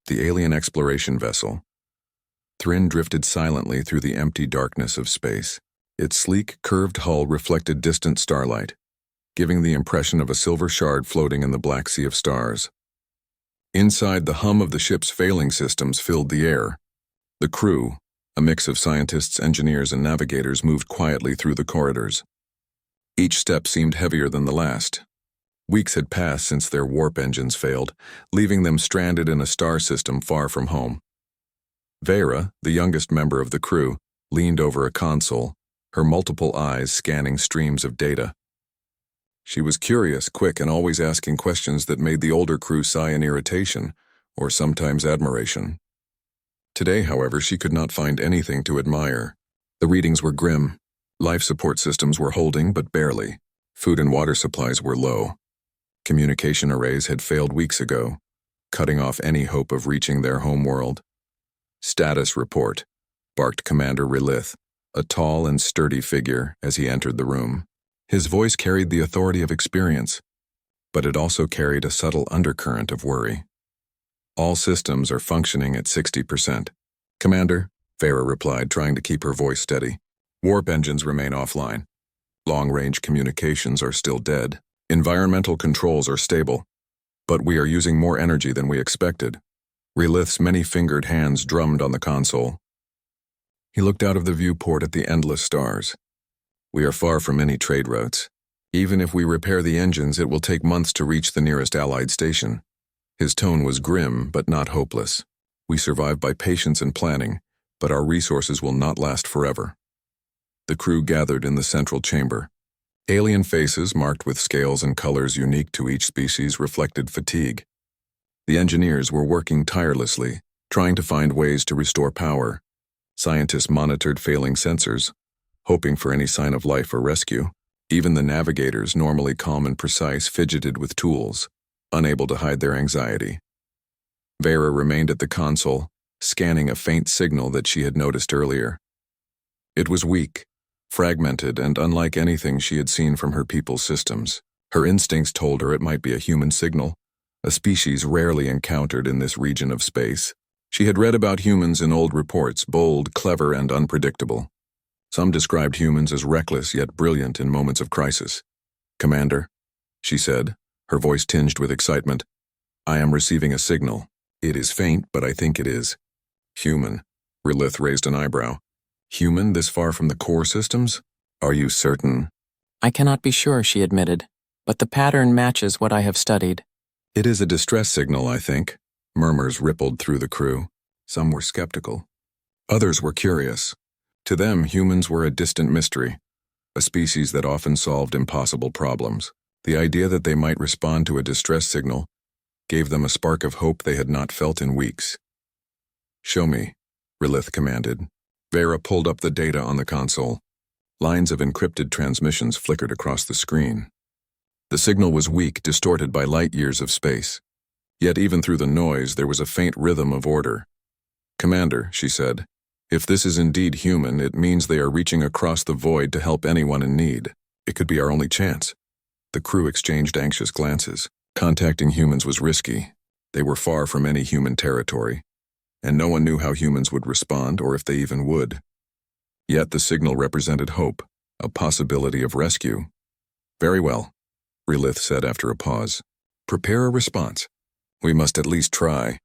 The alien exploration vessel. Thrin drifted silently through the empty darkness of space. Its sleek, curved hull reflected distant starlight, giving the impression of a silver shard floating in the black sea of stars. Inside, the hum of the ship's failing systems filled the air. The crew, a mix of scientists, engineers, and navigators, moved quietly through the corridors. Each step seemed heavier than the last. Weeks had passed since their warp engines failed, leaving them stranded in a star system far from home. Vera, the youngest member of the crew, leaned over a console, her multiple eyes scanning streams of data. She was curious, quick, and always asking questions that made the older crew sigh in irritation, or sometimes admiration. Today, however, she could not find anything to admire. The readings were grim. Life support systems were holding, but barely. Food and water supplies were low. Communication arrays had failed weeks ago, cutting off any hope of reaching their home world. "Status report," barked Commander Rilith, a tall and sturdy figure, as he entered the room. His voice carried the authority of experience, but it also carried a subtle undercurrent of worry. "All systems are functioning at 60%. Commander," Vera replied, trying to keep her voice steady. "Warp engines remain offline. Long-range communications are still dead. Environmental controls are stable, but we are using more energy than we expected." Rilith's many-fingered hands drummed on the console. He looked out of the viewport at the endless stars. "We are far from any trade routes. Even if we repair the engines, it will take months to reach the nearest Allied station." His tone was grim, but not hopeless. "We survive by patience and planning, but our resources will not last forever." The crew gathered in the central chamber. Alien faces, marked with scales and colors unique to each species, reflected fatigue. The engineers were working tirelessly, trying to find ways to restore power. Scientists monitored failing sensors, hoping for any sign of life or rescue. Even the navigators, normally calm and precise, fidgeted with tools, unable to hide their anxiety. Vera remained at the console, scanning a faint signal that she had noticed earlier. It was weak, fragmented, and unlike anything she had seen from her people's systems. Her instincts told her it might be a human signal, a species rarely encountered in this region of space. She had read about humans in old reports, bold, clever, and unpredictable. Some described humans as reckless yet brilliant in moments of crisis. "Commander," she said, her voice tinged with excitement, "I am receiving a signal. It is faint, but I think it is." "Human?" Rilith raised an eyebrow. "Human this far from the core systems? Are you certain?" "I cannot be sure," she admitted, "but the pattern matches what I have studied." "It is a distress signal, I think." Murmurs rippled through the crew. Some were skeptical. Others were curious. To them, humans were a distant mystery, a species that often solved impossible problems. The idea that they might respond to a distress signal gave them a spark of hope they had not felt in weeks. "Show me," Rilith commanded. Vera pulled up the data on the console. Lines of encrypted transmissions flickered across the screen. The signal was weak, distorted by light years of space. Yet even through the noise, there was a faint rhythm of order. "Commander," she said, "if this is indeed human, it means they are reaching across the void to help anyone in need. It could be our only chance." The crew exchanged anxious glances. Contacting humans was risky. They were far from any human territory, and no one knew how humans would respond or if they even would. Yet the signal represented hope, a possibility of rescue. "Very well," Rilith said after a pause. "Prepare a response. We must at least try."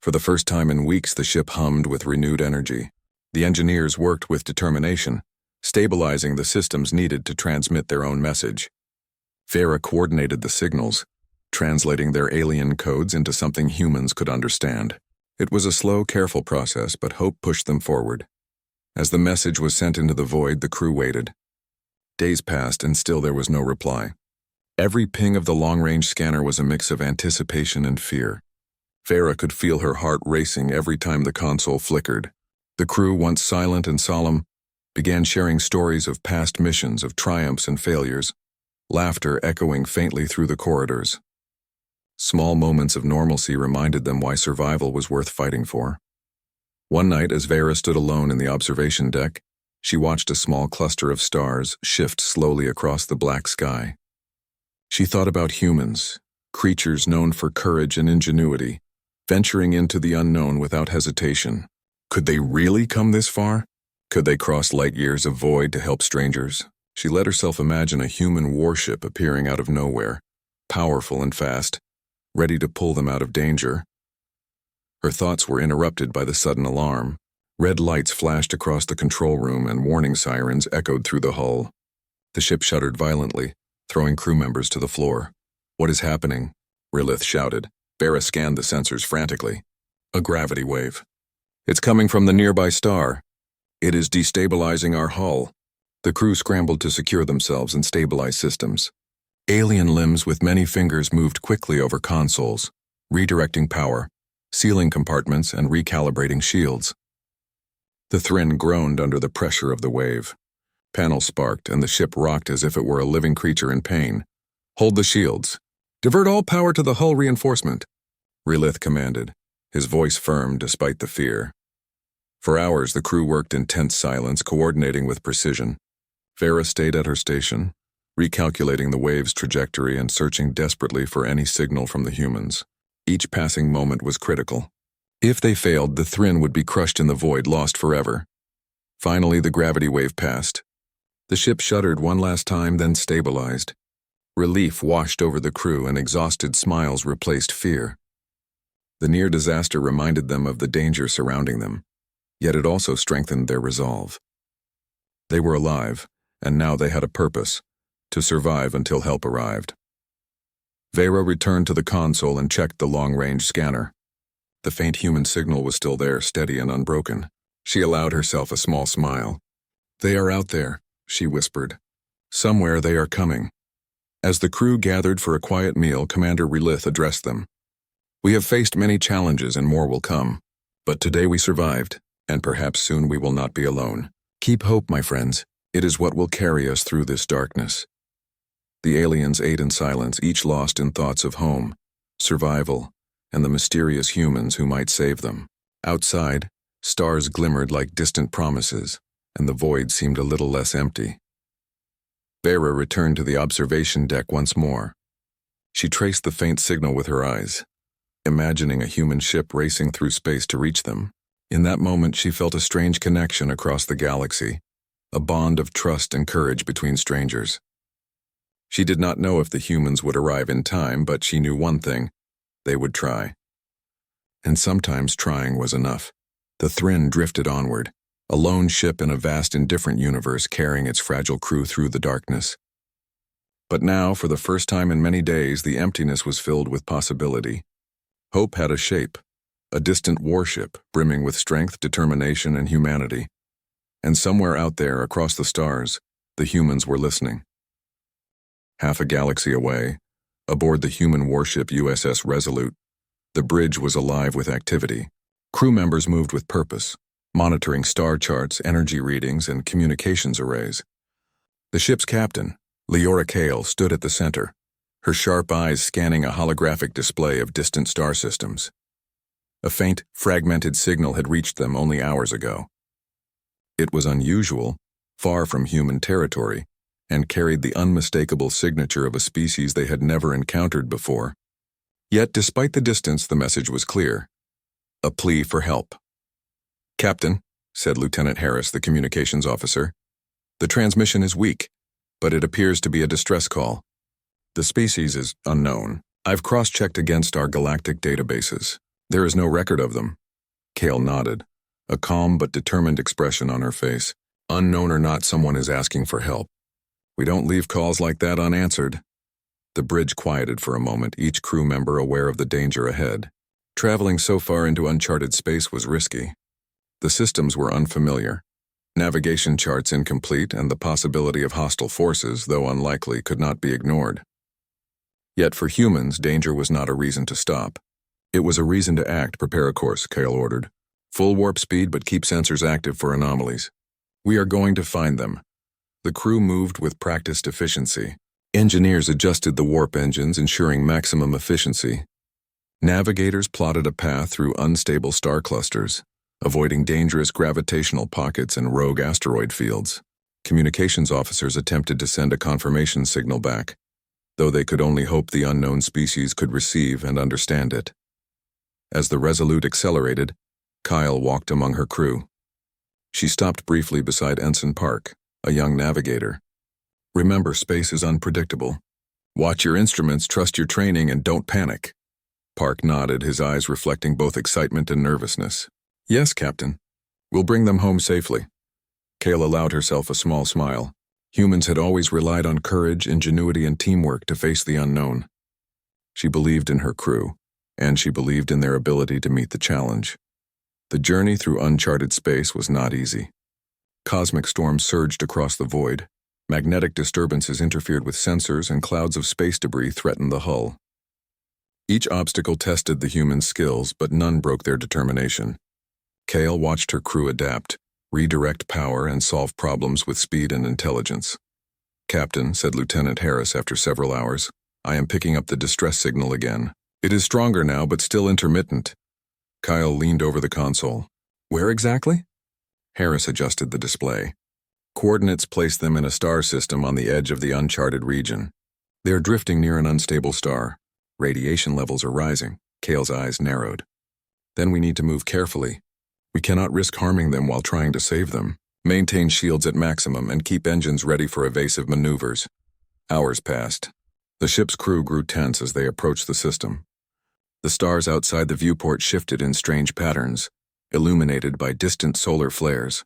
For the first time in weeks, the ship hummed with renewed energy. The engineers worked with determination, stabilizing the systems needed to transmit their own message. Vera coordinated the signals, translating their alien codes into something humans could understand. It was a slow, careful process, but hope pushed them forward. As the message was sent into the void, the crew waited. Days passed, and still there was no reply. Every ping of the long-range scanner was a mix of anticipation and fear. Vera could feel her heart racing every time the console flickered. The crew, once silent and solemn, began sharing stories of past missions, of triumphs and failures, laughter echoing faintly through the corridors. Small moments of normalcy reminded them why survival was worth fighting for. One night, as Vera stood alone in the observation deck, she watched a small cluster of stars shift slowly across the black sky. She thought about humans, creatures known for courage and ingenuity, venturing into the unknown without hesitation. Could they really come this far? Could they cross light years of void to help strangers? She let herself imagine a human warship appearing out of nowhere, powerful and fast, ready to pull them out of danger. Her thoughts were interrupted by the sudden alarm. Red lights flashed across the control room and warning sirens echoed through the hull. The ship shuddered violently, throwing crew members to the floor. "What is happening?" Rilith shouted. Vera scanned the sensors frantically. "A gravity wave. It's coming from the nearby star. It is destabilizing our hull." The crew scrambled to secure themselves and stabilize systems. Alien limbs with many fingers moved quickly over consoles, redirecting power, sealing compartments, and recalibrating shields. The Thryn groaned under the pressure of the wave. Panels sparked, and the ship rocked as if it were a living creature in pain. "Hold the shields. Divert all power to the hull reinforcement," Rilith commanded, his voice firm despite the fear. For hours, the crew worked in tense silence, coordinating with precision. Vera stayed at her station, recalculating the wave's trajectory and searching desperately for any signal from the humans. Each passing moment was critical. If they failed, the Thryn would be crushed in the void, lost forever. Finally, the gravity wave passed. The ship shuddered one last time, then stabilized. Relief washed over the crew, and exhausted smiles replaced fear. The near disaster reminded them of the danger surrounding them, yet it also strengthened their resolve. They were alive, and now they had a purpose: to survive until help arrived. Vera returned to the console and checked the long-range scanner. The faint human signal was still there, steady and unbroken. She allowed herself a small smile. "They are out there," she whispered. "Somewhere they are coming." As the crew gathered for a quiet meal, Commander Rilith addressed them. "We have faced many challenges and more will come. But today we survived, and perhaps soon we will not be alone. Keep hope, my friends. It is what will carry us through this darkness." The aliens ate in silence, each lost in thoughts of home, survival, and the mysterious humans who might save them. Outside, stars glimmered like distant promises, and the void seemed a little less empty. Vera returned to the observation deck once more. She traced the faint signal with her eyes, imagining a human ship racing through space to reach them. In that moment, she felt a strange connection across the galaxy, a bond of trust and courage between strangers. She did not know if the humans would arrive in time, but she knew one thing: they would try. And sometimes trying was enough. The Thryn drifted onward, a lone ship in a vast indifferent universe carrying its fragile crew through the darkness. But now, for the first time in many days, the emptiness was filled with possibility. Hope had a shape, a distant warship brimming with strength, determination, and humanity. And somewhere out there, across the stars, the humans were listening. Half a galaxy away, aboard the human warship USS Resolute, the bridge was alive with activity. Crew members moved with purpose, monitoring star charts, energy readings, and communications arrays. The ship's captain, Leora Kale, stood at the center, her sharp eyes scanning a holographic display of distant star systems. A faint, fragmented signal had reached them only hours ago. It was unusual, far from human territory, and carried the unmistakable signature of a species they had never encountered before. Yet, despite the distance, the message was clear: a plea for help. "Captain," said Lieutenant Harris, the communications officer, "the transmission is weak, but it appears to be a distress call. The species is unknown. I've cross-checked against our galactic databases. There is no record of them." Kale nodded, a calm but determined expression on her face. "Unknown or not, someone is asking for help. We don't leave calls like that unanswered." The bridge quieted for a moment, each crew member aware of the danger ahead. Traveling so far into uncharted space was risky. The systems were unfamiliar, navigation charts incomplete, and the possibility of hostile forces, though unlikely, could not be ignored. Yet for humans, danger was not a reason to stop. It was a reason to act. "Prepare a course," Kale ordered. "Full warp speed, but keep sensors active for anomalies. We are going to find them." The crew moved with practiced efficiency. Engineers adjusted the warp engines, ensuring maximum efficiency. Navigators plotted a path through unstable star clusters, avoiding dangerous gravitational pockets and rogue asteroid fields. Communications officers attempted to send a confirmation signal back, though they could only hope the unknown species could receive and understand it. As the Resolute accelerated, Kyle walked among her crew. She stopped briefly beside Ensign Park, a young navigator. "Remember, space is unpredictable. Watch your instruments, trust your training, and don't panic." Park nodded, his eyes reflecting both excitement and nervousness. "Yes, Captain. We'll bring them home safely." Kale allowed herself a small smile. Humans had always relied on courage, ingenuity, and teamwork to face the unknown. She believed in her crew, and she believed in their ability to meet the challenge. The journey through uncharted space was not easy. Cosmic storms surged across the void. Magnetic disturbances interfered with sensors, and clouds of space debris threatened the hull. Each obstacle tested the humans' skills, but none broke their determination. Kale watched her crew adapt, redirect power, and solve problems with speed and intelligence. "Captain," said Lieutenant Harris after several hours, "I am picking up the distress signal again. It is stronger now, but still intermittent." Kyle leaned over the console. "Where exactly?" Harris adjusted the display. Coordinates placed them in a star system on the edge of the uncharted region. "They are drifting near an unstable star. Radiation levels are rising." Kale's eyes narrowed. "Then we need to move carefully. We cannot risk harming them while trying to save them. Maintain shields at maximum and keep engines ready for evasive maneuvers." Hours passed. The ship's crew grew tense as they approached the system. The stars outside the viewport shifted in strange patterns, illuminated by distant solar flares.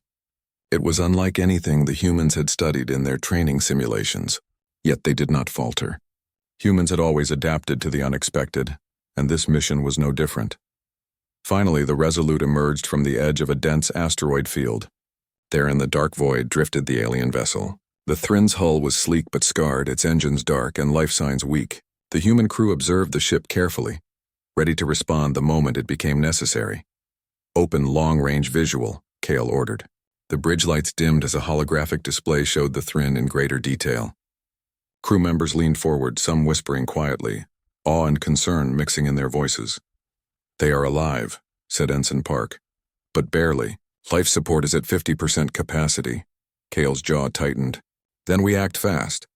It was unlike anything the humans had studied in their training simulations, yet they did not falter. Humans had always adapted to the unexpected, and this mission was no different. Finally, the Resolute emerged from the edge of a dense asteroid field. There in the dark void drifted the alien vessel. The Thrin's hull was sleek but scarred, its engines dark, and life signs weak. The human crew observed the ship carefully, ready to respond the moment it became necessary. "Open long-range visual," Kale ordered. The bridge lights dimmed as a holographic display showed the Thrin in greater detail. Crew members leaned forward, some whispering quietly, awe and concern mixing in their voices. "They are alive," said Ensign Park. "But barely. Life support is at 50% capacity." Kale's jaw tightened. "Then we act fast.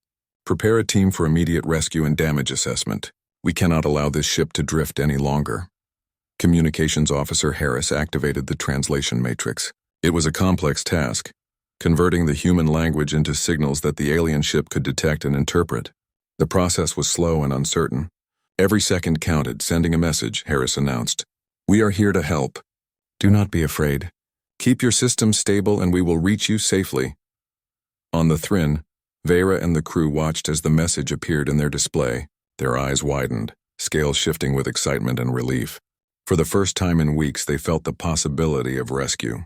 Prepare a team for immediate rescue and damage assessment. We cannot allow this ship to drift any longer." Communications Officer Harris activated the translation matrix. It was a complex task, converting the human language into signals that the alien ship could detect and interpret. The process was slow and uncertain. "Every second counted, sending a message," Harris announced. "We are here to help. Do not be afraid. Keep your systems stable and we will reach you safely." On the Thrin, Vera and the crew watched as the message appeared in their display. Their eyes widened, scales shifting with excitement and relief. For the first time in weeks, they felt the possibility of rescue.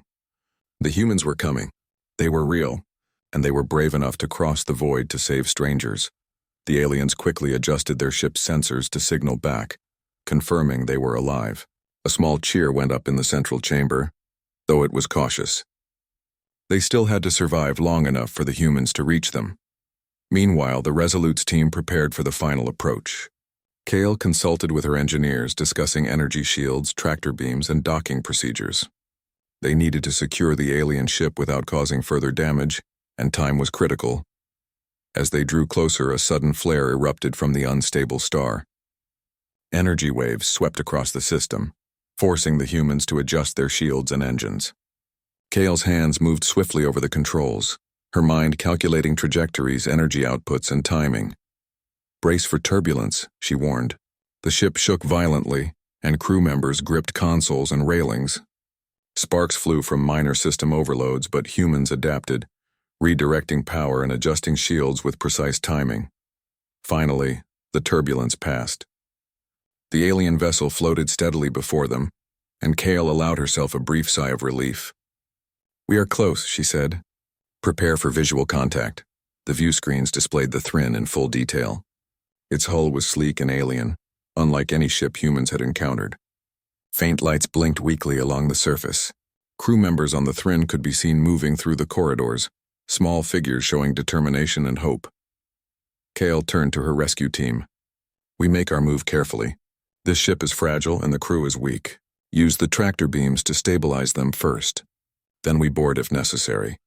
The humans were coming. They were real, and they were brave enough to cross the void to save strangers. The aliens quickly adjusted their ship's sensors to signal back, confirming they were alive. A small cheer went up in the central chamber, though it was cautious. They still had to survive long enough for the humans to reach them. Meanwhile, the Resolute's team prepared for the final approach. Kale consulted with her engineers, discussing energy shields, tractor beams, and docking procedures. They needed to secure the alien ship without causing further damage, and time was critical. As they drew closer, a sudden flare erupted from the unstable star. Energy waves swept across the system, forcing the humans to adjust their shields and engines. Kale's hands moved swiftly over the controls, her mind calculating trajectories, energy outputs, and timing. "Brace for turbulence," she warned. The ship shook violently, and crew members gripped consoles and railings. Sparks flew from minor system overloads, but humans adapted, redirecting power and adjusting shields with precise timing. Finally, the turbulence passed. The alien vessel floated steadily before them, and Kale allowed herself a brief sigh of relief. "We are close," she said. "Prepare for visual contact." The view screens displayed the Thrin in full detail. Its hull was sleek and alien, unlike any ship humans had encountered. Faint lights blinked weakly along the surface. Crew members on the Thrin could be seen moving through the corridors, small figures showing determination and hope. Kale turned to her rescue team. "We make our move carefully. This ship is fragile and the crew is weak. Use the tractor beams to stabilize them first. Then we board if necessary."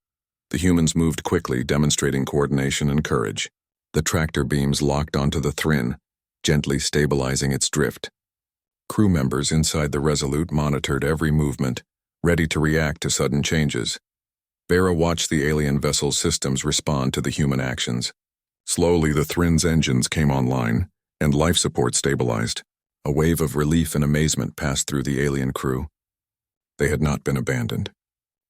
The humans moved quickly, demonstrating coordination and courage. The tractor beams locked onto the Thrin, gently stabilizing its drift. Crew members inside the Resolute monitored every movement, ready to react to sudden changes. Vera watched the alien vessel's systems respond to the human actions. Slowly, the Thrin's engines came online, and life support stabilized. A wave of relief and amazement passed through the alien crew. They had not been abandoned.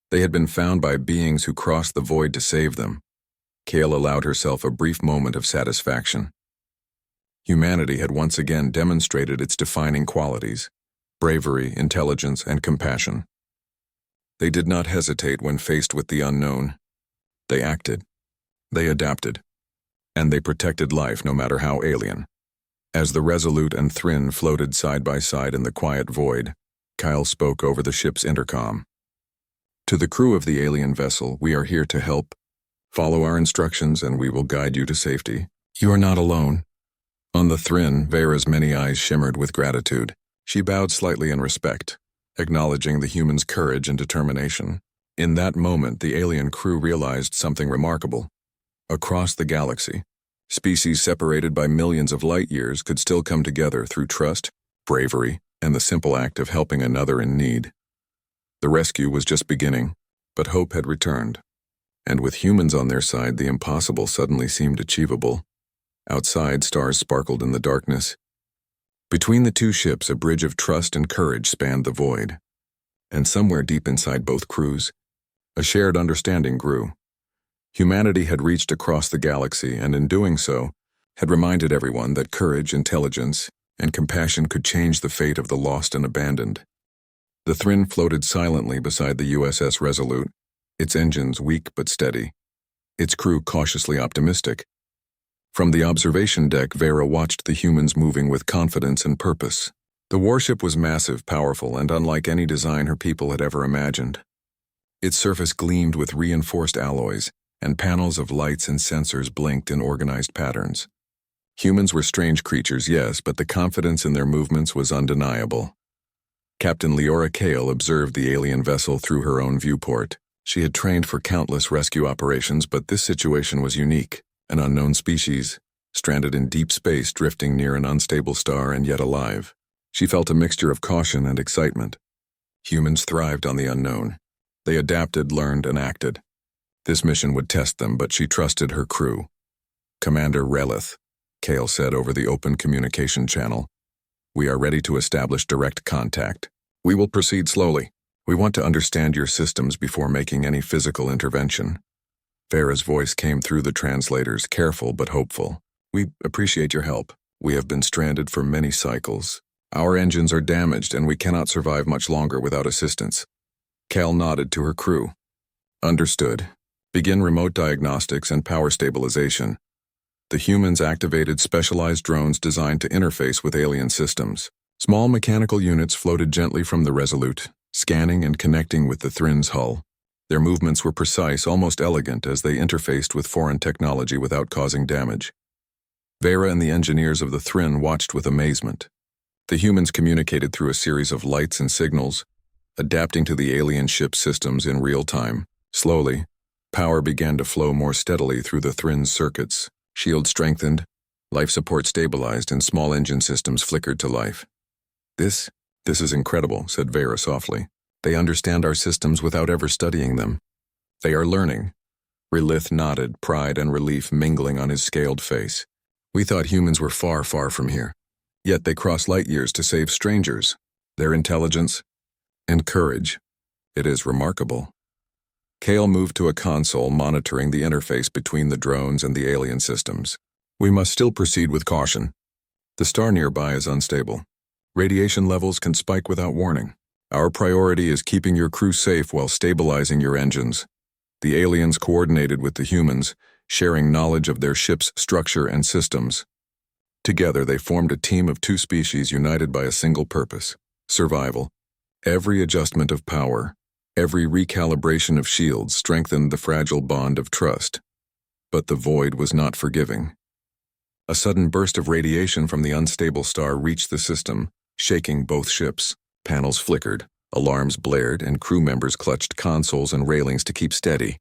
They had been found by beings who crossed the void to save them. Kale allowed herself a brief moment of satisfaction. Humanity had once again demonstrated its defining qualities: bravery, intelligence, and compassion. They did not hesitate when faced with the unknown. They acted. They adapted. And they protected life no matter how alien. As the Resolute and Thrin floated side by side in the quiet void, Kyle spoke over the ship's intercom. "To the crew of the alien vessel, we are here to help. Follow our instructions and we will guide you to safety. You are not alone." On the Thrin, Vera's many eyes shimmered with gratitude. She bowed slightly in respect, acknowledging the human's courage and determination. In that moment, the alien crew realized something remarkable. Across the galaxy, species separated by millions of light years could still come together through trust, bravery, and the simple act of helping another in need. The rescue was just beginning, but hope had returned. And with humans on their side, the impossible suddenly seemed achievable. Outside, stars sparkled in the darkness. Between the two ships, a bridge of trust and courage spanned the void. And somewhere deep inside both crews, a shared understanding grew. Humanity had reached across the galaxy, and in doing so, had reminded everyone that courage, intelligence, and compassion could change the fate of the lost and abandoned. The Thrin floated silently beside the USS Resolute, its engines weak but steady, its crew cautiously optimistic. From the observation deck, Vera watched the humans moving with confidence and purpose. The warship was massive, powerful, and unlike any design her people had ever imagined. Its surface gleamed with reinforced alloys, and panels of lights and sensors blinked in organized patterns. Humans were strange creatures, yes, but the confidence in their movements was undeniable. Captain Leora Kale observed the alien vessel through her own viewport. She had trained for countless rescue operations, but this situation was unique. An unknown species, stranded in deep space, drifting near an unstable star and yet alive. She felt a mixture of caution and excitement. Humans thrived on the unknown. They adapted, learned, and acted. This mission would test them, but she trusted her crew. "Commander Relith," Kale said over the open communication channel, "we are ready to establish direct contact. We will proceed slowly. We want to understand your systems before making any physical intervention." Vera's voice came through the translators, careful but hopeful. "We appreciate your help. We have been stranded for many cycles. Our engines are damaged and we cannot survive much longer without assistance." Cal nodded to her crew. "Understood. Begin remote diagnostics and power stabilization." The humans activated specialized drones designed to interface with alien systems. Small mechanical units floated gently from the Resolute, scanning and connecting with the Thrin's hull. Their movements were precise, almost elegant, as they interfaced with foreign technology without causing damage. Vera and the engineers of the Thrin watched with amazement. The humans communicated through a series of lights and signals, adapting to the alien ship's systems in real time. Slowly, power began to flow more steadily through the Thrin's circuits. Shields strengthened, life support stabilized, and small engine systems flickered to life. This is incredible," said Vera softly. "They understand our systems without ever studying them. They are learning." Relith nodded, pride and relief mingling on his scaled face. "We thought humans were far, far from here. Yet they cross light years to save strangers. Their intelligence and courage. It is remarkable." Kale moved to a console monitoring the interface between the drones and the alien systems. "We must still proceed with caution. The star nearby is unstable. Radiation levels can spike without warning. Our priority is keeping your crew safe while stabilizing your engines." The aliens coordinated with the humans, sharing knowledge of their ship's structure and systems. Together, they formed a team of two species united by a single purpose: survival. Every adjustment of power, every recalibration of shields strengthened the fragile bond of trust. But the void was not forgiving. A sudden burst of radiation from the unstable star reached the system, shaking both ships. Panels flickered, alarms blared, and crew members clutched consoles and railings to keep steady.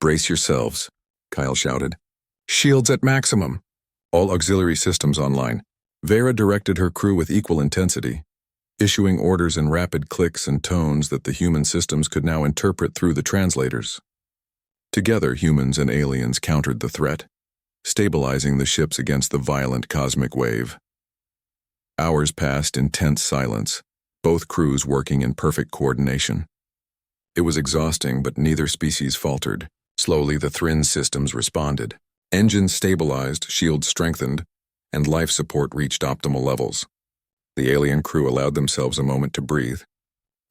"Brace yourselves," Kyle shouted. "Shields at maximum. All auxiliary systems online." Vera directed her crew with equal intensity, issuing orders in rapid clicks and tones that the human systems could now interpret through the translators. Together, humans and aliens countered the threat, stabilizing the ships against the violent cosmic wave. Hours passed in tense silence, both crews working in perfect coordination. It was exhausting, but neither species faltered. Slowly, the Thryn systems responded. Engines stabilized, shields strengthened, and life support reached optimal levels. The alien crew allowed themselves a moment to breathe.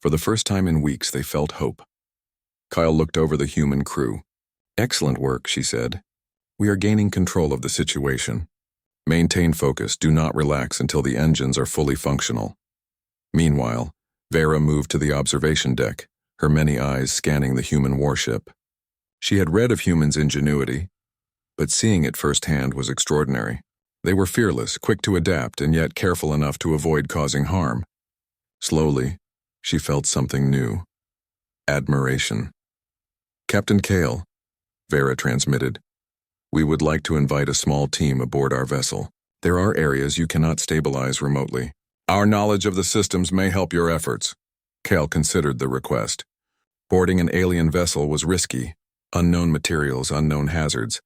For the first time in weeks, they felt hope. Kyle looked over the human crew. "Excellent work," she said. "We are gaining control of the situation. Maintain focus, do not relax until the engines are fully functional." Meanwhile, Vera moved to the observation deck, her many eyes scanning the human warship. She had read of humans' ingenuity, but seeing it firsthand was extraordinary. They were fearless, quick to adapt, and yet careful enough to avoid causing harm. Slowly, she felt something new. Admiration. "Captain Kale," Vera transmitted, "we would like to invite a small team aboard our vessel. There are areas you cannot stabilize remotely. Our knowledge of the systems may help your efforts." Kale considered the request. Boarding an alien vessel was risky. Unknown materials, unknown hazards.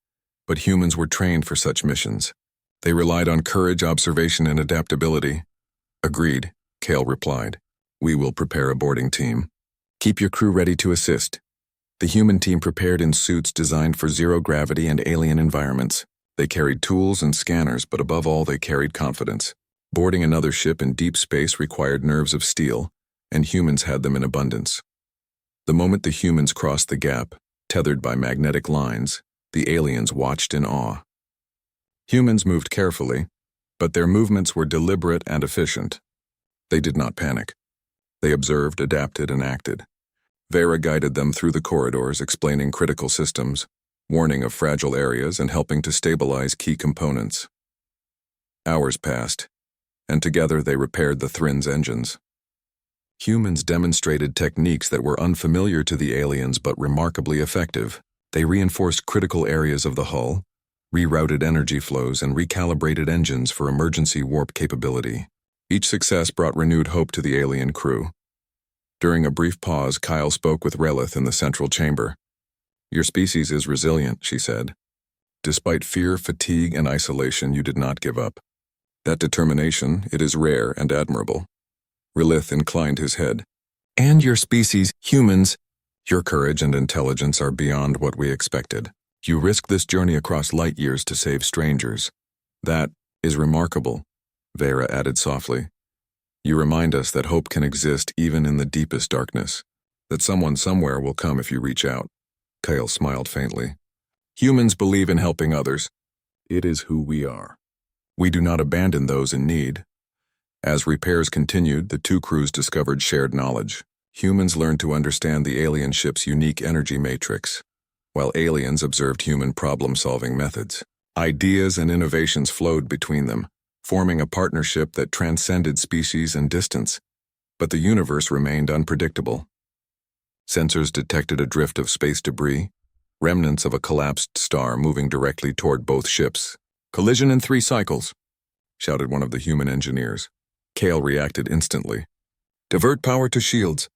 But humans were trained for such missions. They relied on courage, observation, and adaptability. "Agreed," Kale replied. "We will prepare a boarding team. Keep your crew ready to assist." The human team prepared in suits designed for zero gravity and alien environments. They carried tools and scanners, but above all they carried confidence. Boarding another ship in deep space required nerves of steel, and humans had them in abundance. The moment the humans crossed the gap, tethered by magnetic lines, the aliens watched in awe. Humans moved carefully, but their movements were deliberate and efficient. They did not panic. They observed, adapted, and acted. Vera guided them through the corridors, explaining critical systems, warning of fragile areas, and helping to stabilize key components. Hours passed, and together they repaired the Thryn's engines. Humans demonstrated techniques that were unfamiliar to the aliens but remarkably effective. They reinforced critical areas of the hull, rerouted energy flows, and recalibrated engines for emergency warp capability. Each success brought renewed hope to the alien crew. During a brief pause, Kyle spoke with Relith in the central chamber. "Your species is resilient," she said. "Despite fear, fatigue, and isolation, you did not give up. That determination, it is rare and admirable." Relith inclined his head. "And your species, humans, your courage and intelligence are beyond what we expected. You risked this journey across light years to save strangers. That is remarkable," Vera added softly. "You remind us that hope can exist even in the deepest darkness, that someone somewhere will come if you reach out." Kyle smiled faintly. "Humans believe in helping others. It is who we are. We do not abandon those in need." As repairs continued, the two crews discovered shared knowledge. Humans learned to understand the alien ship's unique energy matrix, while aliens observed human problem-solving methods. Ideas and innovations flowed between them, forming a partnership that transcended species and distance. But the universe remained unpredictable. Sensors detected a drift of space debris, remnants of a collapsed star moving directly toward both ships. "Collision in 3 cycles," shouted one of the human engineers. Kale reacted instantly. "Divert power to shields.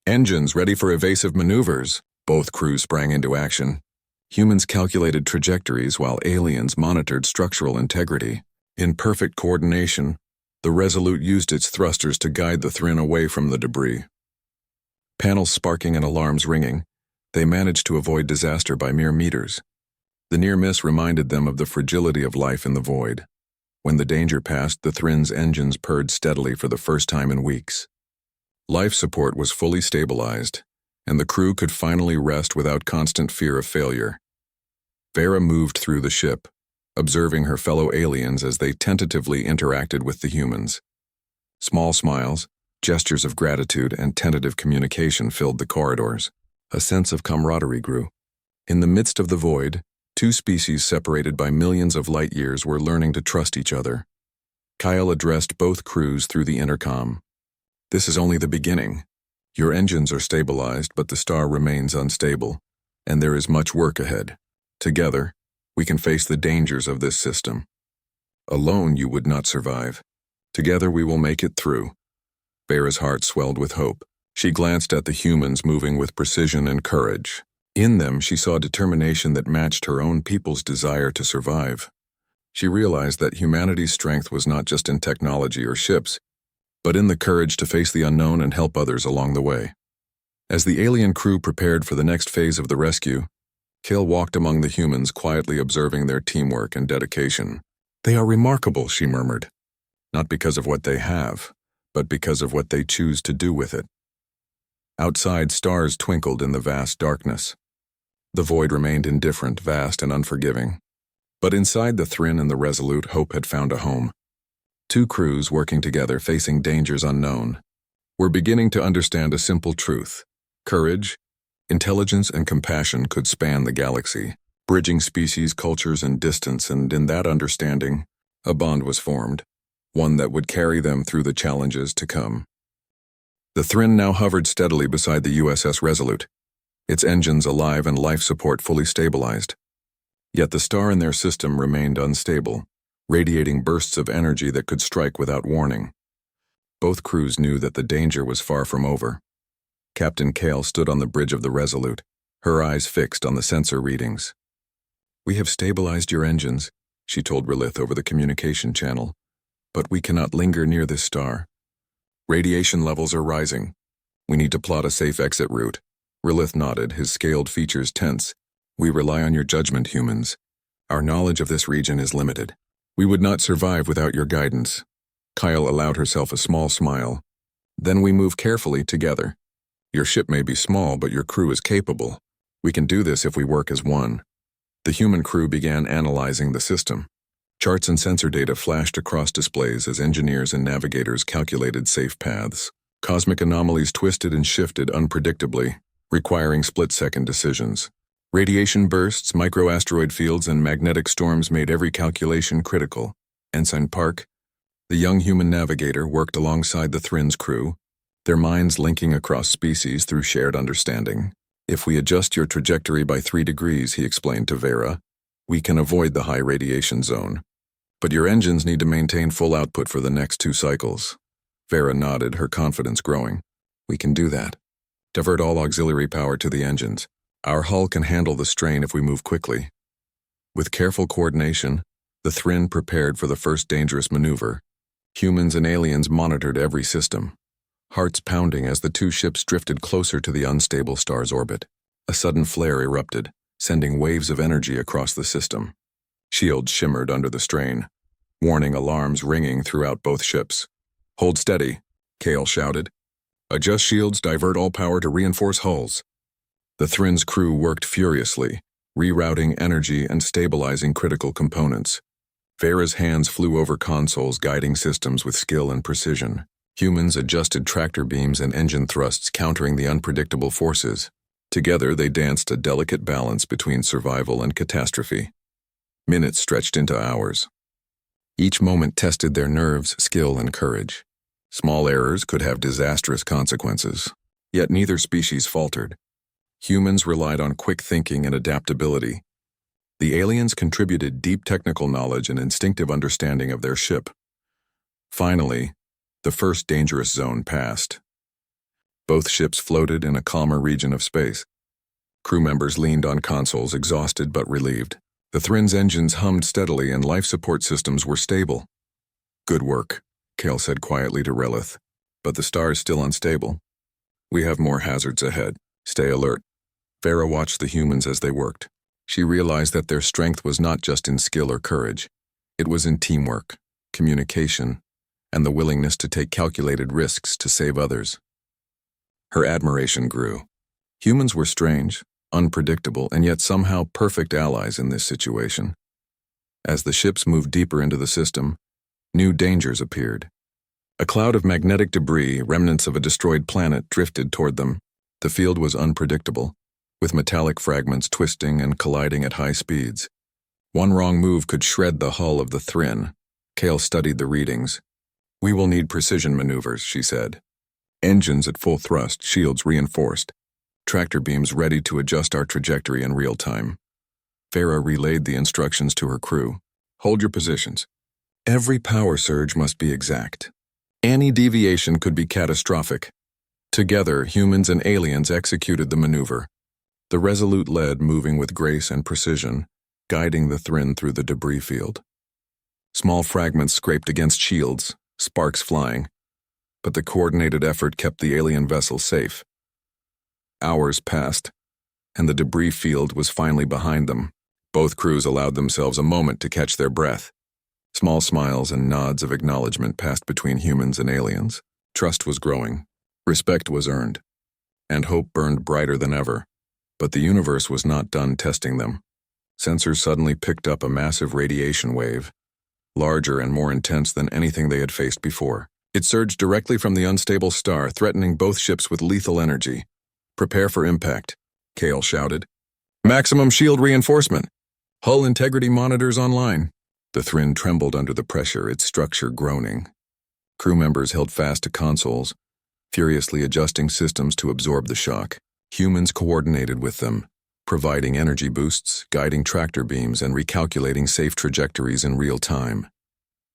Engines ready for evasive maneuvers." Both crews sprang into action. Humans calculated trajectories while aliens monitored structural integrity. In perfect coordination, the Resolute used its thrusters to guide the Thryn away from the debris. Panels sparking and alarms ringing, they managed to avoid disaster by mere meters. The near miss reminded them of the fragility of life in the void. When the danger passed, the Thryn's engines purred steadily for the first time in weeks. Life support was fully stabilized, and the crew could finally rest without constant fear of failure. Vera moved through the ship, observing her fellow aliens as they tentatively interacted with the humans. Small smiles, gestures of gratitude, and tentative communication filled the corridors. A sense of camaraderie grew. In the midst of the void, two species separated by millions of light years were learning to trust each other. Kyle addressed both crews through the intercom. "This is only the beginning. Your engines are stabilized, but the star remains unstable, and there is much work ahead. Together, we can face the dangers of this system. Alone, you would not survive. Together, we will make it through." Vera's heart swelled with hope. She glanced at the humans moving with precision and courage. In them, she saw determination that matched her own people's desire to survive. She realized that humanity's strength was not just in technology or ships, but in the courage to face the unknown and help others along the way. As the alien crew prepared for the next phase of the rescue, Kale walked among the humans, quietly observing their teamwork and dedication. "They are remarkable," she murmured, "not because of what they have, but because of what they choose to do with it." Outside, stars twinkled in the vast darkness. The void remained indifferent, vast and unforgiving. But inside the Thrin and the Resolute, hope had found a home. Two crews working together, facing dangers unknown, were beginning to understand a simple truth. Courage, intelligence, and compassion could span the galaxy, bridging species, cultures, and distance, and in that understanding, a bond was formed, one that would carry them through the challenges to come. The Thrin now hovered steadily beside the USS Resolute, its engines alive and life support fully stabilized. Yet the star in their system remained unstable, radiating bursts of energy that could strike without warning. Both crews knew that the danger was far from over. Captain Kale stood on the bridge of the Resolute, her eyes fixed on the sensor readings. "We have stabilized your engines," she told Relith over the communication channel, "but we cannot linger near this star. Radiation levels are rising. We need to plot a safe exit route." Relith nodded, his scaled features tense. "We rely on your judgment, humans. Our knowledge of this region is limited. We would not survive without your guidance." Kyle allowed herself a small smile. "Then we move carefully together. Your ship may be small, but your crew is capable. We can do this if we work as one." The human crew began analyzing the system. Charts and sensor data flashed across displays as engineers and navigators calculated safe paths. Cosmic anomalies twisted and shifted unpredictably, requiring split-second decisions. Radiation bursts, microasteroid fields, and magnetic storms made every calculation critical. Ensign Park, the young human navigator, worked alongside the Thrin's crew, their minds linking across species through shared understanding. "If we adjust your trajectory by 3 degrees, he explained to Vera, "we can avoid the high radiation zone. But your engines need to maintain full output for the next 2 cycles." Vera nodded, her confidence growing. "We can do that. Divert all auxiliary power to the engines. Our hull can handle the strain if we move quickly." With careful coordination, the Thrin prepared for the first dangerous maneuver. Humans and aliens monitored every system, hearts pounding as the 2 ships drifted closer to the unstable star's orbit. A sudden flare erupted, sending waves of energy across the system. Shields shimmered under the strain, warning alarms ringing throughout both ships. "Hold steady," Kale shouted. "Adjust shields, divert all power to reinforce hulls." The Thrin's crew worked furiously, rerouting energy and stabilizing critical components. Vera's hands flew over consoles, guiding systems with skill and precision. Humans adjusted tractor beams and engine thrusts, countering the unpredictable forces. Together, they danced a delicate balance between survival and catastrophe. Minutes stretched into hours. Each moment tested their nerves, skill, and courage. Small errors could have disastrous consequences, yet neither species faltered. Humans relied on quick thinking and adaptability. The aliens contributed deep technical knowledge and instinctive understanding of their ship. Finally, the first dangerous zone passed. Both ships floated in a calmer region of space. Crew members leaned on consoles, exhausted but relieved. The Thrin's engines hummed steadily and life support systems were stable. "Good work," Kale said quietly to Relith. "But the star is still unstable. We have more hazards ahead. Stay alert." Vera watched the humans as they worked. She realized that their strength was not just in skill or courage. It was in teamwork, communication, and the willingness to take calculated risks to save others. Her admiration grew. Humans were strange, unpredictable, and yet somehow perfect allies in this situation. As the ships moved deeper into the system, new dangers appeared. A cloud of magnetic debris, remnants of a destroyed planet, drifted toward them. The field was unpredictable, with metallic fragments twisting and colliding at high speeds. One wrong move could shred the hull of the Thrin. Kale studied the readings. "We will need precision maneuvers," she said. "Engines at full thrust, shields reinforced. Tractor beams ready to adjust our trajectory in real time." Vera relayed the instructions to her crew. "Hold your positions. Every power surge must be exact. Any deviation could be catastrophic. Together, humans and aliens executed the maneuver. The Resolute led, moving with grace and precision, guiding the Thryn through the debris field. Small fragments scraped against shields, sparks flying, but the coordinated effort kept the alien vessel safe. Hours passed, and the debris field was finally behind them. Both crews allowed themselves a moment to catch their breath. Small smiles and nods of acknowledgement passed between humans and aliens. Trust was growing, respect was earned, and hope burned brighter than ever. But the universe was not done testing them. Sensors suddenly picked up a massive radiation wave, larger and more intense than anything they had faced before. It surged directly from the unstable star, threatening both ships with lethal energy. "Prepare for impact," Kale shouted. "Maximum shield reinforcement. Hull integrity monitors online." The Thryn trembled under the pressure, its structure groaning. Crew members held fast to consoles, furiously adjusting systems to absorb the shock. Humans coordinated with them, providing energy boosts, guiding tractor beams, and recalculating safe trajectories in real time.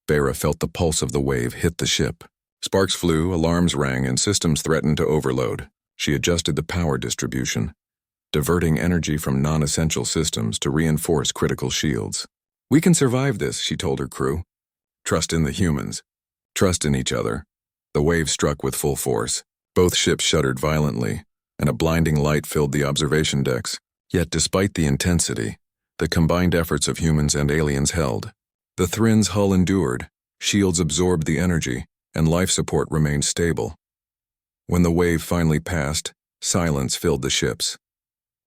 Vera felt the pulse of the wave hit the ship. Sparks flew, alarms rang, and systems threatened to overload. She adjusted the power distribution, diverting energy from non-essential systems to reinforce critical shields. "We can survive this," she told her crew. "Trust in the humans. Trust in each other." The wave struck with full force. Both ships shuddered violently, and a blinding light filled the observation decks. Yet despite the intensity, the combined efforts of humans and aliens held. The Thryn's hull endured, shields absorbed the energy, and life support remained stable. When the wave finally passed, silence filled the ships.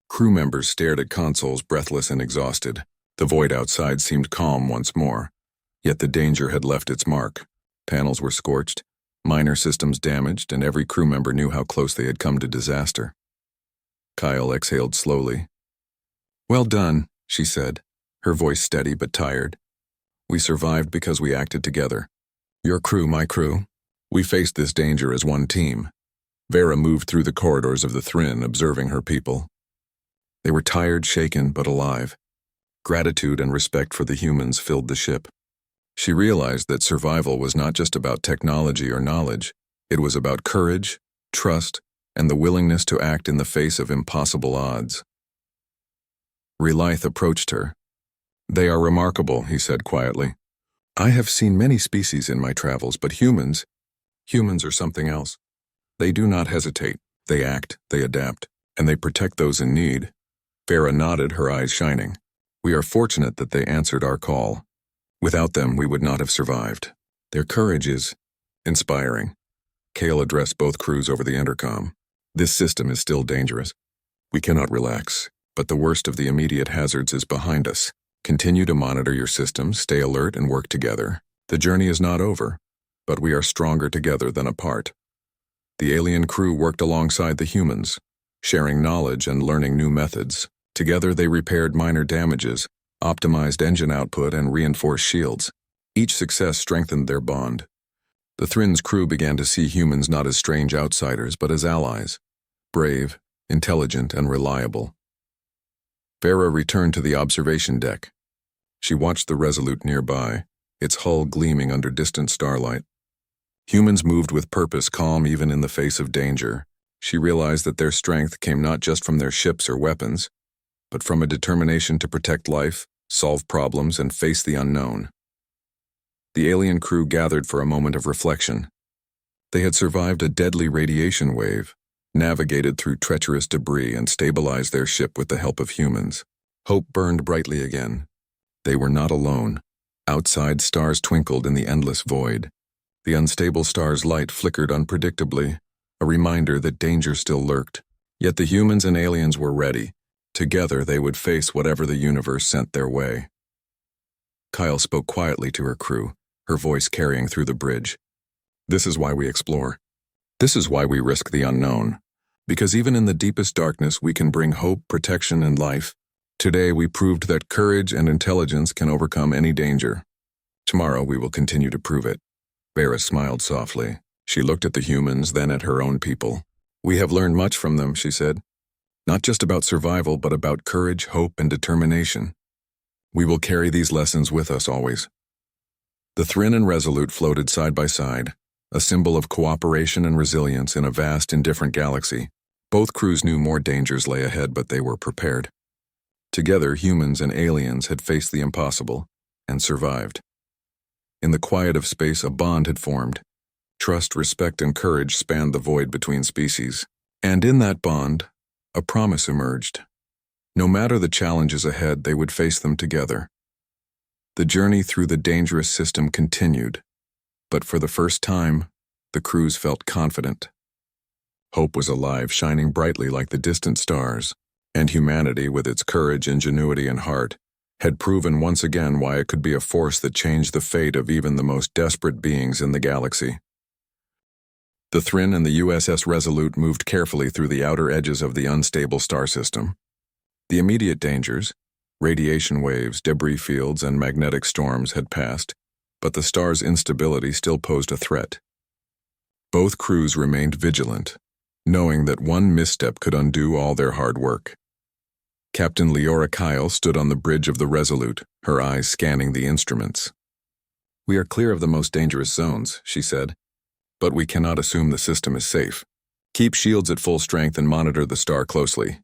Crew members stared at consoles, breathless and exhausted. The void outside seemed calm once more, yet the danger had left its mark. Panels were scorched, minor systems damaged, and every crew member knew how close they had come to disaster. Kyle exhaled slowly. "Well done," she said, her voice steady but tired. "We survived because we acted together. Your crew, my crew. We faced this danger as one team." Vera moved through the corridors of the Thryn, observing her people. They were tired, shaken, but alive. Gratitude and respect for the humans filled the ship. She realized that survival was not just about technology or knowledge. It was about courage, trust, and the willingness to act in the face of impossible odds. Relith approached her. "They are remarkable," he said quietly. "I have seen many species in my travels, but humans are something else. They do not hesitate. They act, they adapt, and they protect those in need." Vera nodded, her eyes shining. "We are fortunate that they answered our call. Without them, we would not have survived. Their courage is inspiring." Kale addressed both crews over the intercom. "This system is still dangerous. We cannot relax, but the worst of the immediate hazards is behind us. Continue to monitor your systems, stay alert, and work together. The journey is not over, but we are stronger together than apart." The alien crew worked alongside the humans, sharing knowledge and learning new methods. Together they repaired minor damages, optimized engine output, and reinforced shields. Each success strengthened their bond. The Thryn's crew began to see humans not as strange outsiders, but as allies, brave, intelligent, and reliable. Vera returned to the observation deck. She watched the Resolute nearby, its hull gleaming under distant starlight. Humans moved with purpose, calm even in the face of danger. She realized that their strength came not just from their ships or weapons, but from a determination to protect life, solve problems, and face the unknown. The alien crew gathered for a moment of reflection. They had survived a deadly radiation wave, navigated through treacherous debris, and stabilized their ship with the help of humans. Hope burned brightly again. They were not alone. Outside, stars twinkled in the endless void. The unstable star's light flickered unpredictably, a reminder that danger still lurked. Yet the humans and aliens were ready. Together they would face whatever the universe sent their way. Kyle spoke quietly to her crew, her voice carrying through the bridge. "This is why we explore. This is why we risk the unknown. Because even in the deepest darkness we can bring hope, protection, and life. Today we proved that courage and intelligence can overcome any danger. Tomorrow we will continue to prove it." Vera smiled softly. She looked at the humans, then at her own people. "We have learned much from them," she said. "Not just about survival, but about courage, hope, and determination. We will carry these lessons with us always." The Thryn and Resolute floated side by side, a symbol of cooperation and resilience in a vast, indifferent galaxy. Both crews knew more dangers lay ahead, but they were prepared. Together, humans and aliens had faced the impossible and survived. In the quiet of space, a bond had formed. Trust, respect, and courage spanned the void between species. And in that bond, a promise emerged. No matter the challenges ahead, they would face them together. The journey through the dangerous system continued, but for the first time, the crews felt confident. Hope was alive, shining brightly like the distant stars, and humanity, with its courage, ingenuity, and heart, had proven once again why it could be a force that changed the fate of even the most desperate beings in the galaxy. The Thryn and the USS Resolute moved carefully through the outer edges of the unstable star system. The immediate dangers, radiation waves, debris fields, and magnetic storms had passed, but the star's instability still posed a threat. Both crews remained vigilant, knowing that one misstep could undo all their hard work. Captain Leora Kyle stood on the bridge of the Resolute, her eyes scanning the instruments. "We are clear of the most dangerous zones," she said, "but we cannot assume the system is safe. Keep shields at full strength and monitor the star closely."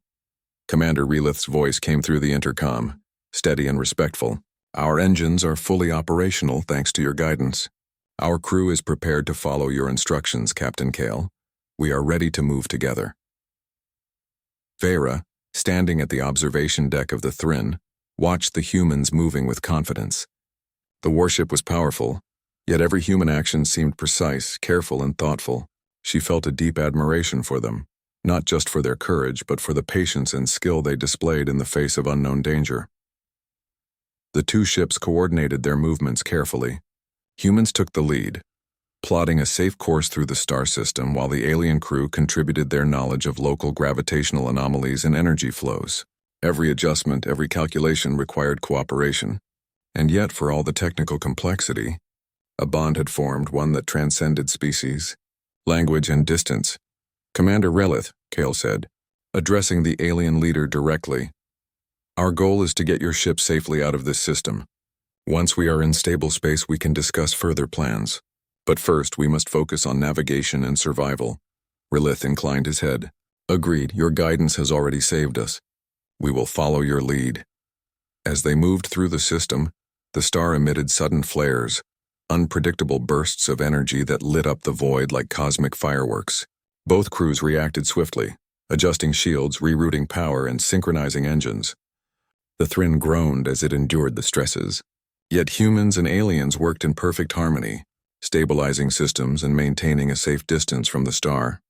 Commander Relith's voice came through the intercom, steady and respectful. "Our engines are fully operational thanks to your guidance. Our crew is prepared to follow your instructions, Captain Kale. We are ready to move together." Vera, standing at the observation deck of the Thryn, watched the humans moving with confidence. The warship was powerful, yet every human action seemed precise, careful, and thoughtful. She felt a deep admiration for them, not just for their courage, but for the patience and skill they displayed in the face of unknown danger. The two ships coordinated their movements carefully. Humans took the lead, plotting a safe course through the star system, while the alien crew contributed their knowledge of local gravitational anomalies and energy flows. Every adjustment, every calculation required cooperation. And yet, for all the technical complexity, a bond had formed, one that transcended species, language, and distance. "Commander Relith," Kale said, addressing the alien leader directly, "our goal is to get your ship safely out of this system. Once we are in stable space, we can discuss further plans. But first, we must focus on navigation and survival." Relith inclined his head. "Agreed, your guidance has already saved us. We will follow your lead." As they moved through the system, the star emitted sudden flares, unpredictable bursts of energy that lit up the void like cosmic fireworks. Both crews reacted swiftly, adjusting shields, rerouting power, and synchronizing engines. The Thryn groaned as it endured the stresses. Yet humans and aliens worked in perfect harmony, stabilizing systems and maintaining a safe distance from the star.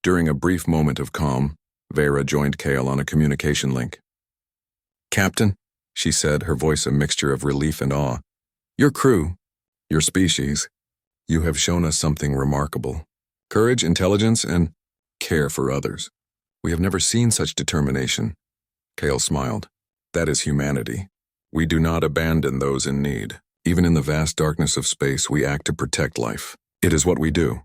During a brief moment of calm, Vera joined Kale on a communication link. "Captain," she said, her voice a mixture of relief and awe, "your crew, your species, you have shown us something remarkable. Courage, intelligence, and care for others. We have never seen such determination." Kale smiled. "That is humanity. We do not abandon those in need. Even in the vast darkness of space, we act to protect life. It is what we do."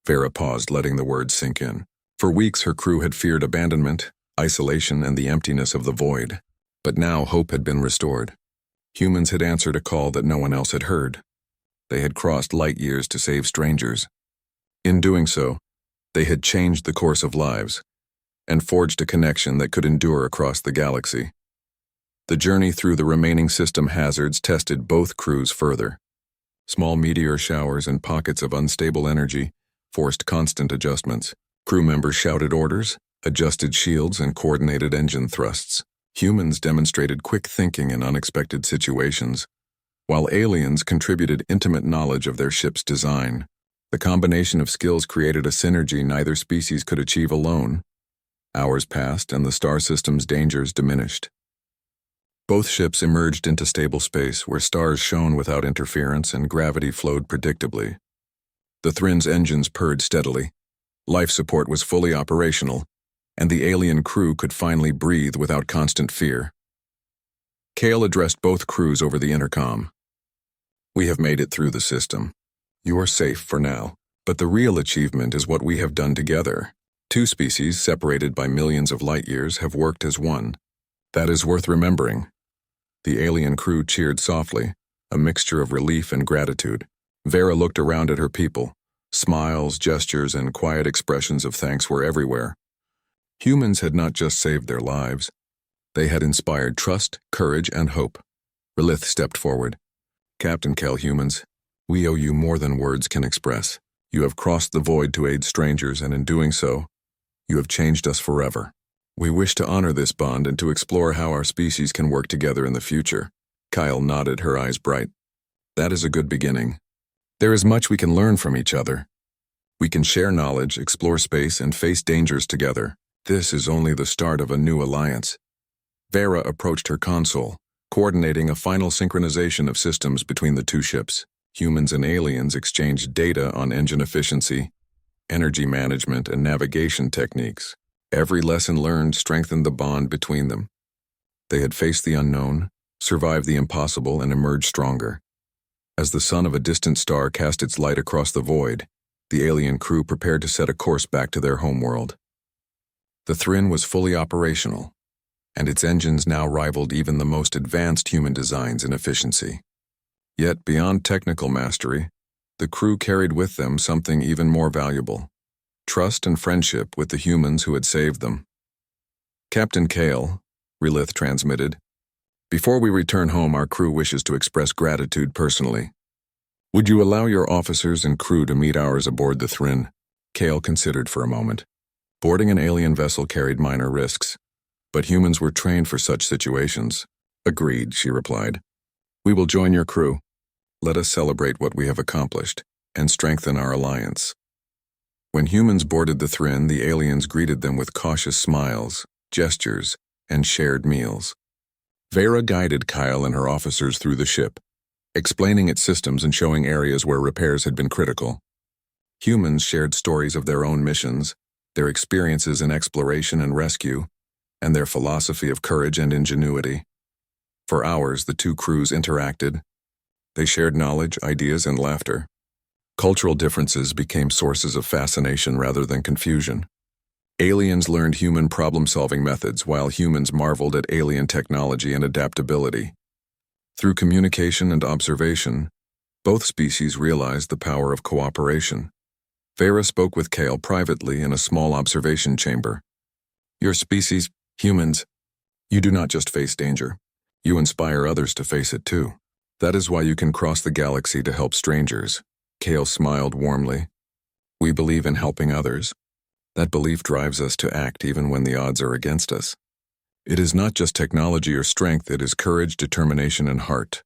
Vera paused, letting the words sink in. For weeks, her crew had feared abandonment, isolation, and the emptiness of the void. But now hope had been restored. Humans had answered a call that no one else had heard. They had crossed light years to save strangers. In doing so, they had changed the course of lives and forged a connection that could endure across the galaxy. The journey through the remaining system hazards tested both crews further. Small meteor showers and pockets of unstable energy forced constant adjustments. Crew members shouted orders, adjusted shields, and coordinated engine thrusts. Humans demonstrated quick thinking in unexpected situations, while aliens contributed intimate knowledge of their ship's design. The combination of skills created a synergy neither species could achieve alone. Hours passed, and the star system's dangers diminished. Both ships emerged into stable space, where stars shone without interference and gravity flowed predictably. The Thryn's engines purred steadily. Life support was fully operational, and the alien crew could finally breathe without constant fear. Kale addressed both crews over the intercom. "We have made it through the system. You are safe for now, but the real achievement is what we have done together. Two species, separated by millions of light years, have worked as one. That is worth remembering." The alien crew cheered softly, a mixture of relief and gratitude. Vera looked around at her people, Smiles, gestures, and quiet expressions of thanks were everywhere. Humans had not just saved their lives. They had inspired trust, courage, and hope. Relith stepped forward. Captain Kell, humans, we owe you more than words can express. You have crossed the void to aid strangers, and in doing so, you have changed us forever. We wish to honor this bond and to explore how our species can work together in the future. Kyle nodded, her eyes bright. That is a good beginning. There is much we can learn from each other. We can share knowledge, explore space, and face dangers together. This is only the start of a new alliance. Vera approached her console, coordinating a final synchronization of systems between the two ships. Humans and aliens exchanged data on engine efficiency, energy management, and navigation techniques. Every lesson learned strengthened the bond between them. They had faced the unknown, survived the impossible, and emerged stronger. As the sun of a distant star cast its light across the void, the alien crew prepared to set a course back to their homeworld. The Thryn was fully operational, and its engines now rivaled even the most advanced human designs in efficiency. Yet, beyond technical mastery, the crew carried with them something even more valuable: trust and friendship with the humans who had saved them. Captain Kale, Relith transmitted, before we return home, our crew wishes to express gratitude personally. Would you allow your officers and crew to meet ours aboard the Thryn? Kale considered for a moment. Boarding an alien vessel carried minor risks, but humans were trained for such situations. Agreed, she replied. We will join your crew. Let us celebrate what we have accomplished and strengthen our alliance. When humans boarded the Thryn, the aliens greeted them with cautious smiles, gestures, and shared meals. Vera guided Kyle and her officers through the ship, explaining its systems and showing areas where repairs had been critical. Humans shared stories of their own missions, their experiences in exploration and rescue, and their philosophy of courage and ingenuity. For hours, the two crews interacted. They shared knowledge, ideas, and laughter. Cultural differences became sources of fascination rather than confusion. Aliens learned human problem-solving methods, while humans marveled at alien technology and adaptability. Through communication and observation, both species realized the power of cooperation. Vera spoke with Kale privately in a small observation chamber. Your species, humans, you do not just face danger. You inspire others to face it too. That is why you can cross the galaxy to help strangers. Kale smiled warmly. We believe in helping others. That belief drives us to act even when the odds are against us. It is not just technology or strength, it is courage, determination, and heart.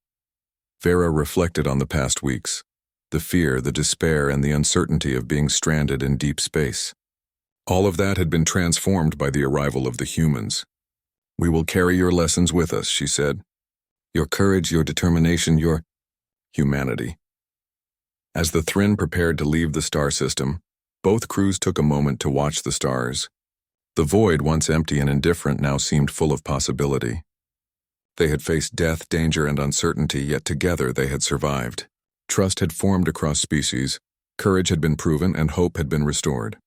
Vera reflected on the past weeks, the fear, the despair, and the uncertainty of being stranded in deep space. All of that had been transformed by the arrival of the humans. We will carry your lessons with us, she said. Your courage, your determination, your humanity. As the Thryn prepared to leave the star system, both crews took a moment to watch the stars. The void, once empty and indifferent, now seemed full of possibility. They had faced death, danger, and uncertainty, yet together they had survived. Trust had formed across species, courage had been proven, and hope had been restored.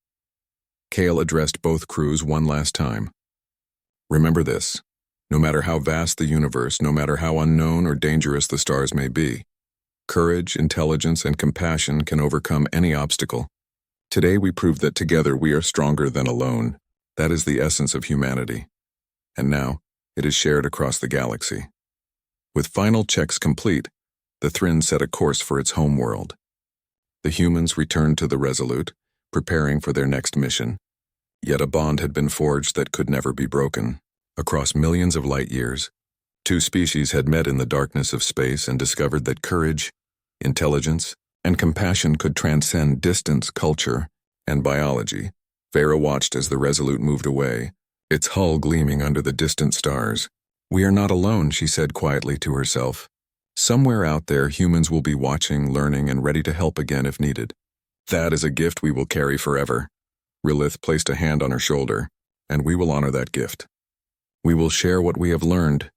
Kale addressed both crews one last time. Remember this: no matter how vast the universe, no matter how unknown or dangerous the stars may be, courage, intelligence, and compassion can overcome any obstacle. Today we proved that together we are stronger than alone. That is the essence of humanity. And now, it is shared across the galaxy. With final checks complete, the Thryn set a course for its homeworld. The humans returned to the Resolute, preparing for their next mission. Yet a bond had been forged that could never be broken. Across millions of light years, two species had met in the darkness of space and discovered that courage, intelligence, and compassion could transcend distance, culture, and biology. Vera watched as the Resolute moved away, its hull gleaming under the distant stars. We are not alone, she said quietly to herself. Somewhere out there, humans will be watching, learning, and ready to help again if needed. That is a gift we will carry forever. Relith placed a hand on her shoulder, and we will honor that gift. We will share what we have learned,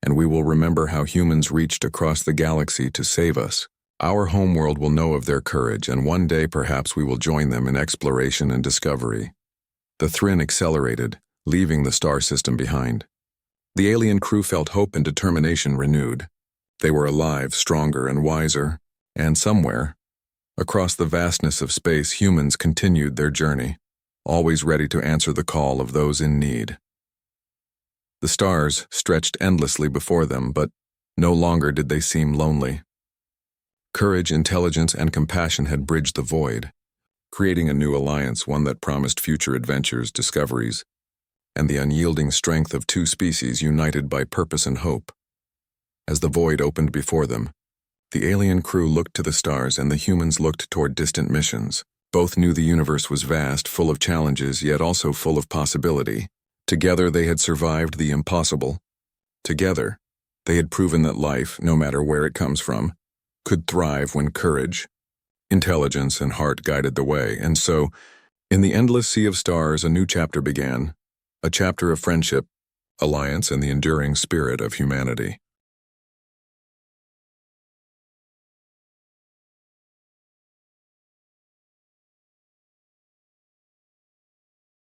and we will remember how humans reached across the galaxy to save us. Our homeworld will know of their courage, and one day perhaps we will join them in exploration and discovery. The Thryn accelerated, leaving the star system behind. The alien crew felt hope and determination renewed. They were alive, stronger, and wiser, and somewhere, Across the vastness of space, humans continued their journey, always ready to answer the call of those in need. The stars stretched endlessly before them, but no longer did they seem lonely. Courage, intelligence, and compassion had bridged the void, creating a new alliance, one that promised future adventures, discoveries, and the unyielding strength of two species united by purpose and hope. As the void opened before them, the alien crew looked to the stars and the humans looked toward distant missions. Both knew the universe was vast, full of challenges, yet also full of possibility. Together they had survived the impossible. Together, they had proven that life, no matter where it comes from, could thrive when courage, intelligence, and heart guided the way. And so, in the endless sea of stars, a new chapter began, a chapter of friendship, alliance, and the enduring spirit of humanity.